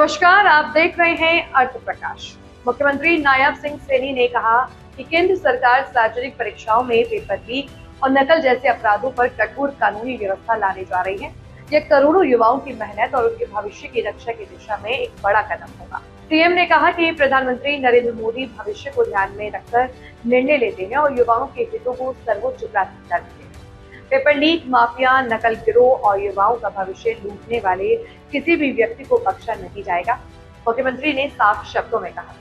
नमस्कार, आप देख रहे हैं अर्थ प्रकाश। मुख्यमंत्री नायब सिंह सैनी ने कहा कि केंद्र सरकार सार्वजनिक परीक्षाओं में पेपर लीक और नकल जैसे अपराधों पर कठोर कानूनी व्यवस्था लाने जा रही है। यह करोड़ों युवाओं की मेहनत और उनके भविष्य की रक्षा की दिशा में एक बड़ा कदम होगा। सीएम ने कहा कि प्रधानमंत्री नरेंद्र मोदी भविष्य को ध्यान में रखकर निर्णय लेते हैं और युवाओं के हितों को सर्वोच्च प्राथमिकता देते हैं। पेपर लीक माफिया, नकल गिरोह और युवाओं का भविष्य लूटने वाले किसी भी व्यक्ति को बख्शा नहीं जाएगा, मुख्यमंत्री ने साफ शब्दों में कहा।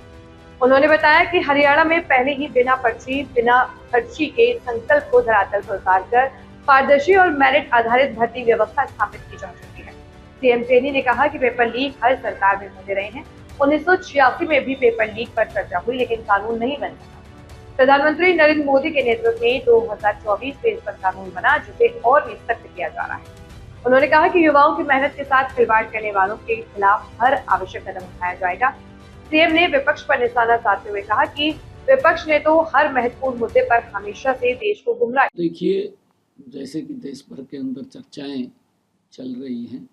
उन्होंने बताया कि हरियाणा में पहले ही बिना खर्ची के संकल्प को धरातल पर उतारकर पारदर्शी और मेरिट आधारित भर्ती व्यवस्था स्थापित की जा चुकी है। सीएम सैनी ने कहा कि पेपर लीक हर सरकार में होते रहे हैं। 1986 में भी पेपर लीक पर चर्चा हुई, लेकिन कानून नहीं बन सका। प्रधानमंत्री नरेंद्र मोदी के नेतृत्व में 2024 में इस पर कानून बना, जिसे और भी सख्त किया जा रहा है। उन्होंने कहा कि युवाओं की मेहनत के साथ खिलवाड़ करने वालों के खिलाफ हर आवश्यक कदम उठाया जाएगा। सीएम ने विपक्ष पर निशाना साधते हुए कहा कि विपक्ष ने तो हर महत्वपूर्ण मुद्दे पर हमेशा से देश को गुमराह। देखिए, जैसे कि देश भर के अंदर चर्चाएं चल रही हैं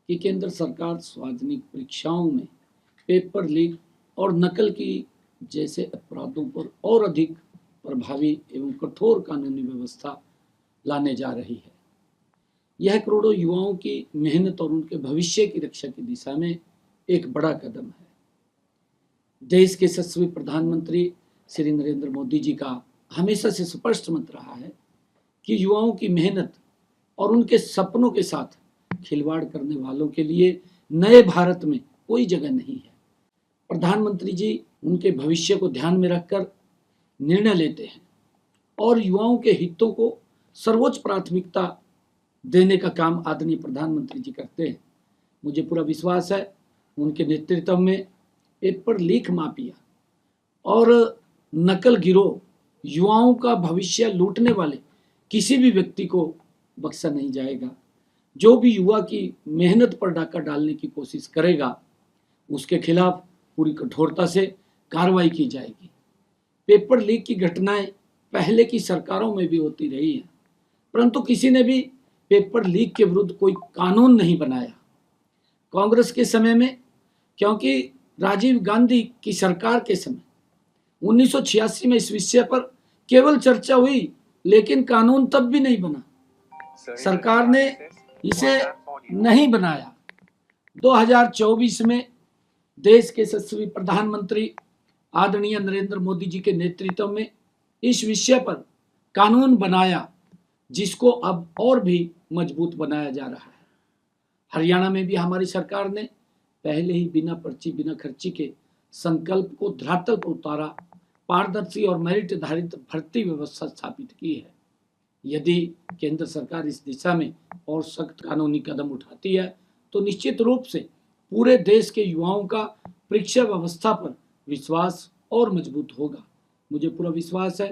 कि केंद्र सरकार सार्वजनिक परीक्षाओं में पेपर लीक और नकल की जैसे अपराधों पर और अधिक प्रभावी एवं कठोर कानूनी व्यवस्था लाने जा रही है। यह करोड़ों युवाओं की मेहनत और उनके भविष्य की रक्षा की दिशा में एक बड़ा कदम है। देश के यशस्वी प्रधानमंत्री श्री नरेंद्र मोदी जी का हमेशा से स्पष्ट मत रहा है कि युवाओं की मेहनत और उनके सपनों के साथ खिलवाड़ करने वालों के लिए नए भारत में कोई जगह नहीं है। प्रधानमंत्री जी उनके भविष्य को ध्यान में रखकर निर्णय लेते हैं और युवाओं के हितों को सर्वोच्च प्राथमिकता देने का काम आदरणीय प्रधानमंत्री जी करते हैं। मुझे पूरा विश्वास है उनके नेतृत्व में पेपर लीक माफिया और नकल गिरोह युवाओं का भविष्य लूटने वाले किसी भी व्यक्ति को बख्शा नहीं जाएगा। जो भी युवा की मेहनत पर डाका डालने की कोशिश करेगा उसके खिलाफ पूरी कठोरता से कार्रवाई की जाएगी। पेपर लीक की घटनाएं पहले की सरकारों में भी होती रही है, परंतु किसी ने भी पेपर लीक के विरुद्ध कोई कानून नहीं बनाया। कांग्रेस के समय में, क्योंकि राजीव गांधी की सरकार के समय 1986 में इस विषय पर केवल चर्चा हुई, लेकिन कानून तब भी नहीं बना। सरकार ने इसे नहीं बनाया। 2024 में देश के यशस्वी प्रधानमंत्री आदरणीय नरेंद्र मोदी जी के नेतृत्व में इस विषय पर कानून बनाया, जिसको अब और भी मजबूत बनाया जा रहा है। हरियाणा में भी हमारी सरकार ने पहले ही बिना पर्ची बिना खर्ची के संकल्प को धरातल पर उतारा, पारदर्शी और मेरिट आधारित भर्ती व्यवस्था स्थापित की है। यदि केंद्र सरकार इस दिशा में और सख्त कानूनी कदम उठाती है तो निश्चित रूप से पूरे देश के युवाओं का परीक्षा व्यवस्था पर विश्वास और मजबूत होगा। मुझे पूरा विश्वास है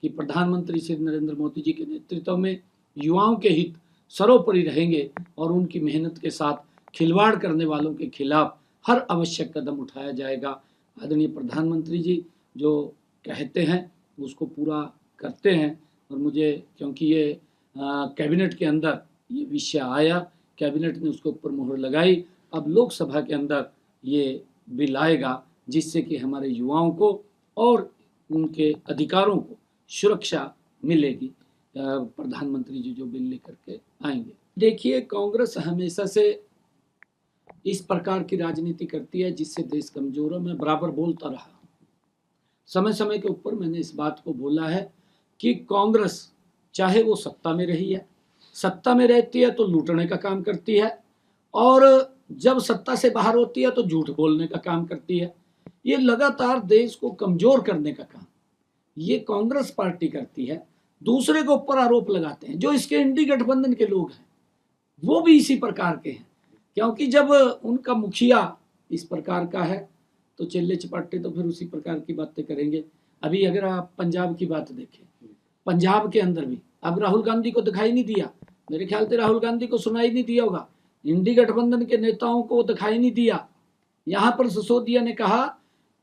कि प्रधानमंत्री श्री नरेंद्र मोदी जी के नेतृत्व में युवाओं के हित सर्वोपरि रहेंगे और उनकी मेहनत के साथ खिलवाड़ करने वालों के खिलाफ हर आवश्यक कदम उठाया जाएगा। आदरणीय प्रधानमंत्री जी जो कहते हैं उसको पूरा करते हैं और मुझे, क्योंकि ये कैबिनेट के अंदर ये विषय आया, कैबिनेट ने उसके ऊपर मुहर लगाई, अब लोकसभा के अंदर ये बिल आएगा जिससे कि हमारे युवाओं को और उनके अधिकारों को सुरक्षा मिलेगी। प्रधानमंत्री जी जो बिल लेकर के आएंगे। देखिए, कांग्रेस हमेशा से इस प्रकार की राजनीति करती है जिससे देश कमजोर है। मैं बराबर बोलता रहा, समय समय के ऊपर मैंने इस बात को बोला है कि कांग्रेस चाहे वो सत्ता में रही है, सत्ता में रहती है तो लूटने का काम करती है, और जब सत्ता से बाहर होती है तो झूठ बोलने का काम करती है। ये लगातार देश को कमजोर करने का काम ये कांग्रेस पार्टी करती है। दूसरे के ऊपर आरोप लगाते हैं। जो इसके इंडी गठबंधन के लोग हैं वो भी इसी प्रकार के हैं, क्योंकि जब उनका मुखिया इस प्रकार का है तो चेले चपाटे तो फिर उसी प्रकार की बातें करेंगे। अभी अगर आप पंजाब की बात देखें, पंजाब के अंदर भी अब राहुल गांधी को दिखाई नहीं दिया, मेरे ख्याल से राहुल गांधी को सुनाई नहीं दिया होगा, इंडी गठबंधन के नेताओं को दिखाई नहीं दिया। यहाँ पर सिसोदिया ने कहा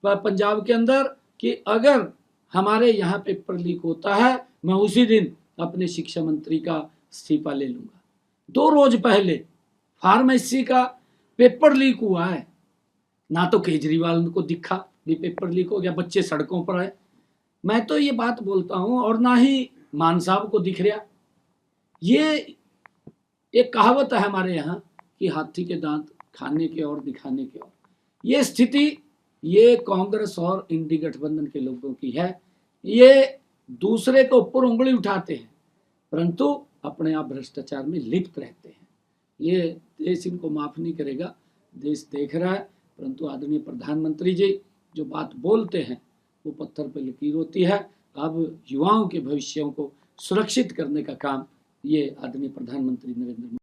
पंजाब के अंदर कि अगर हमारे यहाँ पेपर लीक होता है मैं उसी दिन अपने शिक्षा मंत्री का इस्तीफा ले लूंगा। 2 रोज पहले फार्मेसी का पेपर लीक हुआ है ना तो केजरीवाल को दिखा भी पेपर लीक हो गया, बच्चे सड़कों पर आए। मैं तो ये बात बोलता हूँ, और ना ही मान साहब को दिख रहा। ये एक कहावत है हमारे यहाँ कि हाथी के दांत खाने के और दिखाने के और। ये स्थिति ये कांग्रेस और इंडी गठबंधन के लोगों की है। ये दूसरे के ऊपर उंगली उठाते हैं परंतु अपने आप भ्रष्टाचार में लिप्त रहते हैं। ये देश इनको माफ नहीं करेगा, देश देख रहा है। परंतु आदरणीय प्रधानमंत्री जी जो बात बोलते हैं वो पत्थर पर लकीर होती है। अब युवाओं के भविष्यों को सुरक्षित करने का काम ये आदरणीय प्रधानमंत्री नरेंद्र मोदी